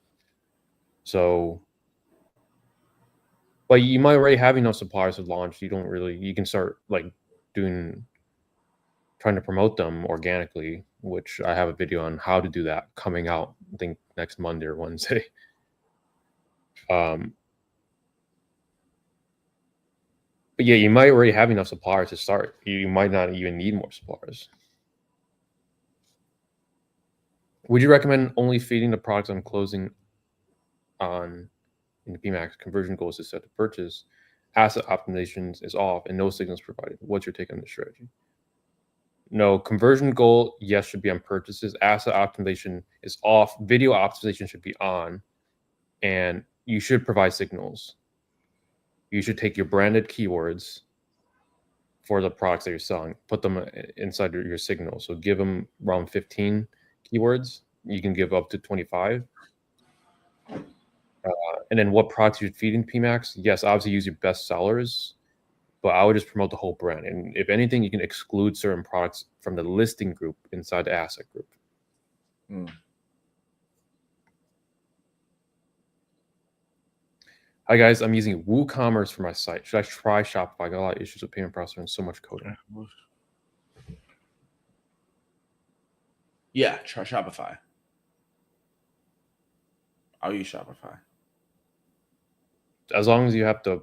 So, but you might already have enough suppliers to launch. You can start like trying to promote them organically, which I have a video on how to do that coming out, I think next Monday or Wednesday. But yeah, you might already have enough suppliers to start. You might not even need more suppliers. Would you recommend only feeding the products I'm closing on in the PMAX? Conversion goals is set to purchase. Asset optimizations is off and no signals provided. What's your take on this strategy? No, conversion goal, yes, should be on purchases. Asset optimization is off. Video optimization should be on. And you should provide signals. You should take your branded keywords for the products that you're selling, put them inside your signal. So give them around 15 keywords. You can give up to 25. And then what products you're feeding PMAX? Yes, obviously use your best sellers, but I would just promote the whole brand. And if anything, you can exclude certain products from the listing group inside the asset group. Hi guys, I'm using WooCommerce for my site. Should I try Shopify? I got a lot of issues with payment processor and so much coding. Yeah, try Shopify. I'll use Shopify. As long as you have the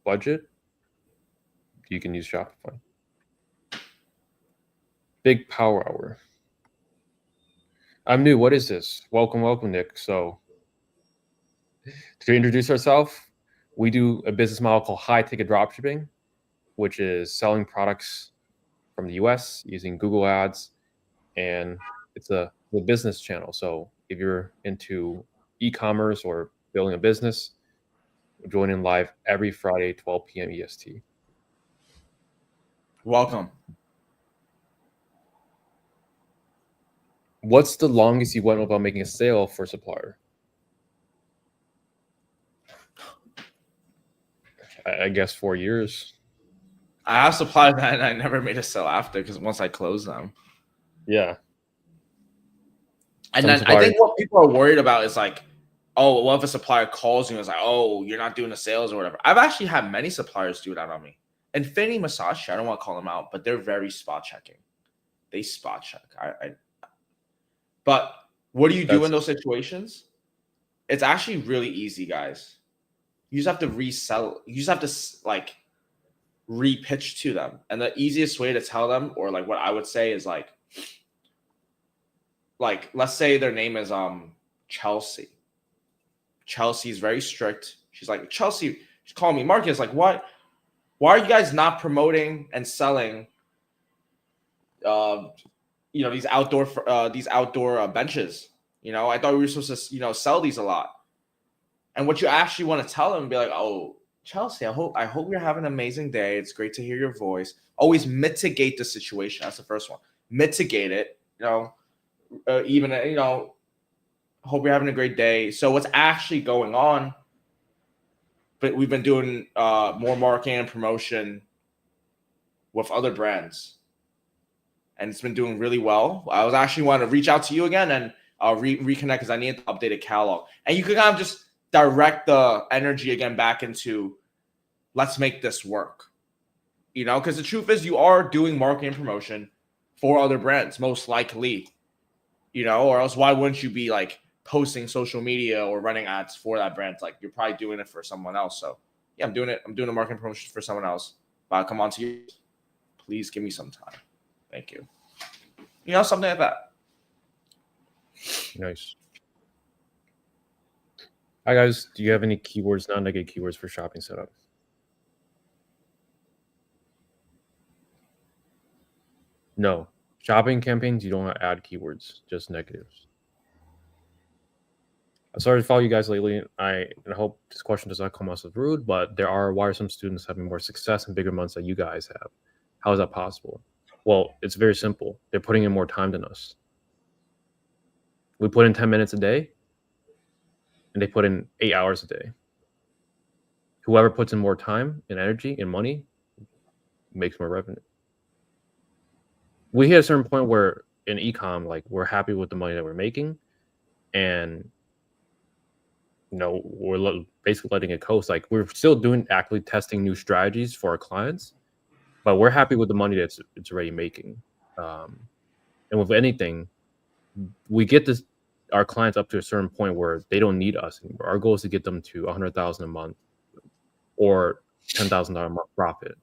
budget, you can use Shopify. Big Power Hour. I'm new. What is this? Welcome, Nick. So to introduce ourselves, we do a business model called high ticket dropshipping, which is selling products from the US using Google Ads, and it's a business channel. So if you're into e-commerce or building a business, join in live every Friday, 12 p.m. EST. Welcome. What's the longest you went without making a sale for a supplier? I guess 4 years. I have suppliers that I never made a sale after, because once I closed them. Yeah. And then I think what people are worried about is like, oh, what if a supplier calls you and is like, oh, you're not doing the sales or whatever. I've actually had many suppliers do that on me. Infinity Massage, I don't want to call them out, but they're very spot checking. They spot check. But what do you do in those situations? It's actually really easy, guys. You just have to resell. You just have to like re-pitch to them. And the easiest way to tell them, or like what I would say is like, like let's say their name is Chelsea. Chelsea's very strict. She's like, Chelsea, she's calling me, Marcus, like, why are you guys not promoting and selling these outdoor benches? I thought we were supposed to sell these a lot. And what you actually want to tell them, be like, oh, Chelsea, I hope you're having an amazing day. It's great to hear your voice. Always mitigate the situation. That's the first one. Mitigate it. Hope you're having a great day. So what's actually going on? But we've been doing more marketing and promotion with other brands, and it's been doing really well. I was actually wanting to reach out to you again and reconnect because I needed the updated catalog, and you can kind of just direct the energy again back into let's make this work. Because the truth is you are doing marketing and promotion for other brands, most likely, or else why wouldn't you be like posting social media or running ads for that brand? Like you're probably doing it for someone else. So yeah, I'm doing it. I'm doing a marketing promotion for someone else. But I'll come on to you. Please give me some time. Thank you. Something like that. Nice. Hi guys, do you have any keywords, non-negative keywords for shopping setup? No. Shopping campaigns, you don't add keywords, just negatives. I started to follow you guys lately. I hope this question does not come off as rude, but why are some students having more success in bigger months than you guys have? How is that possible? Well, it's very simple. They're putting in more time than us. We put in 10 minutes a day, and they put in 8 hours a day. Whoever puts in more time and energy and money makes more revenue. We hit a certain point where in ecom, like we're happy with the money that we're making, and we're basically letting it coast. Like we're still actively testing new strategies for our clients, but we're happy with the money it's already making. And with anything, we get our clients up to a certain point where they don't need us anymore. Our goal is to get them to $100,000 a month or $10,000 a month profit,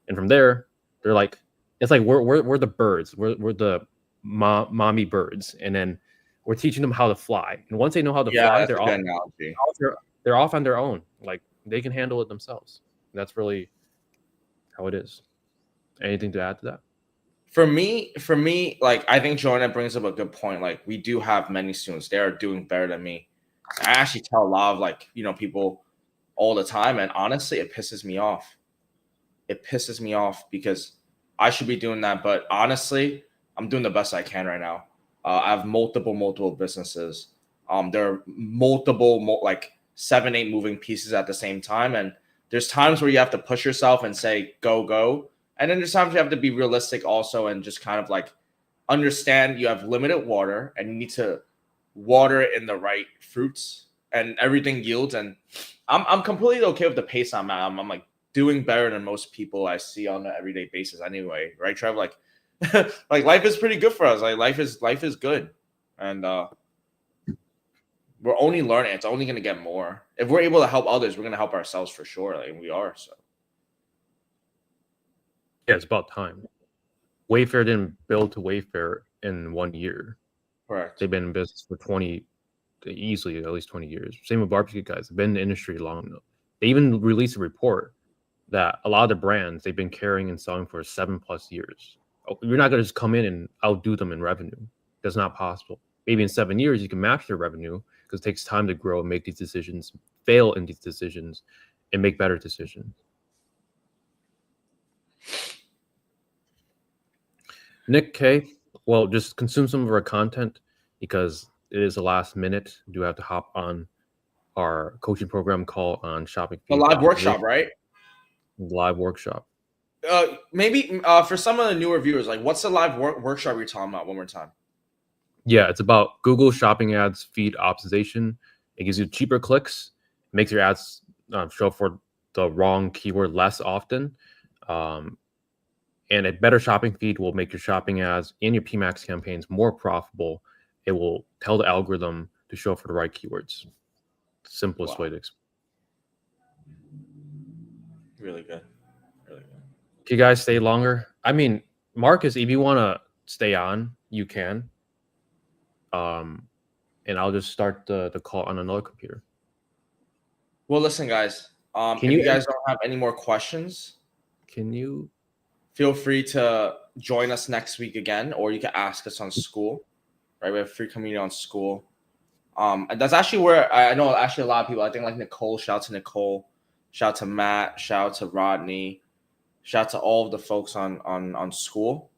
and from there, they're like, it's like we're the birds, we're the mommy birds, and then we're teaching them how to fly. And once they know how to fly, they're off on their own. Like they can handle it themselves. And that's really how it is. Anything to add to that? For me, like I think Joanna brings up a good point. Like we do have many students; they are doing better than me. I actually tell a lot of people all the time, and honestly, it pisses me off. It pisses me off because I should be doing that, but honestly, I'm doing the best I can right now. I have multiple businesses. There are multiple, like 7-8 moving pieces at the same time, and there's times where you have to push yourself and say go. And then there's times you have to be realistic also and just kind of like understand you have limited water and you need to water it in the right fruits and everything yields. And I'm completely okay with the pace I'm at. I'm like doing better than most people I see on an everyday basis anyway. Right, Trev? Like, like life is pretty good for us. Like life is good. And we're only learning. It's only going to get more. If we're able to help others, we're going to help ourselves for sure. Like we are. So. Yeah, it's about time. Wayfair didn't build to Wayfair in 1 year. Correct. They've been in business for easily at least 20 years. Same with barbecue guys. They've been in the industry long enough. They even released a report that a lot of the brands they've been carrying and selling for 7+ years. You're not going to just come in and outdo them in revenue. That's not possible. Maybe in 7 years you can match their revenue because it takes time to grow and make these decisions, fail in these decisions, and make better decisions. Nick K, well, just consume some of our content because it is the last minute. We do have to hop on our coaching program call on shopping. The live workshop, right? Live workshop. Maybe for some of the newer viewers, like what's the live workshop you're talking about one more time? Yeah, it's about Google Shopping Ads feed optimization. It gives you cheaper clicks, makes your ads show up for the wrong keyword less often. And a better shopping feed will make your shopping ads and your PMAX campaigns more profitable. It will tell the algorithm to show up for the right keywords. Simplest way to explain. Really good. Can you guys stay longer? I mean, Marcus, if you want to stay on, you can. and I'll just start the call on another computer. Well, listen, guys. If you guys don't have any more questions, can you feel free to join us next week again, or you can ask us on School. Right, we have free community on School. And that's actually where I know actually a lot of people. I think like Nicole. Shout out to Nicole. Shout out to Matt. Shout out to Rodney. Shout out to all of the folks on School.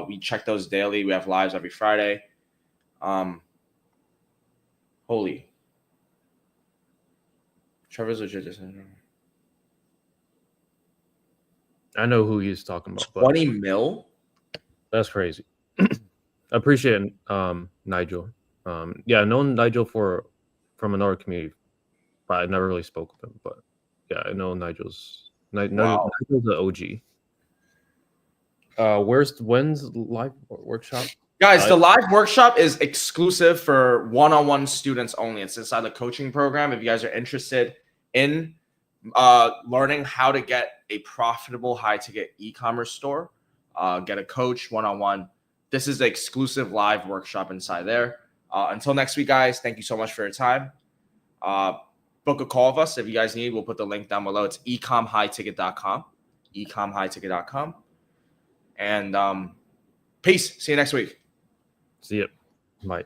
We check those daily. We have lives every Friday. Holy. Trevor's legit. I know who he's talking about. 20 mil? That's crazy. I appreciate Nigel. Yeah, I know Nigel from another community, but I never really spoke with him. But yeah, I know Nigel's the OG. When's live workshop? Guys, the live workshop is exclusive for one-on-one students only. It's inside the coaching program. If you guys are interested in learning how to get a profitable high-ticket e-commerce store, get a coach one-on-one. This is the exclusive live workshop inside there. Until next week, guys, thank you so much for your time. Book a call with us if you guys need. We'll put the link down below. It's ecomhighticket.com. ecomhighticket.com. And peace. See you next week. See you. Bye.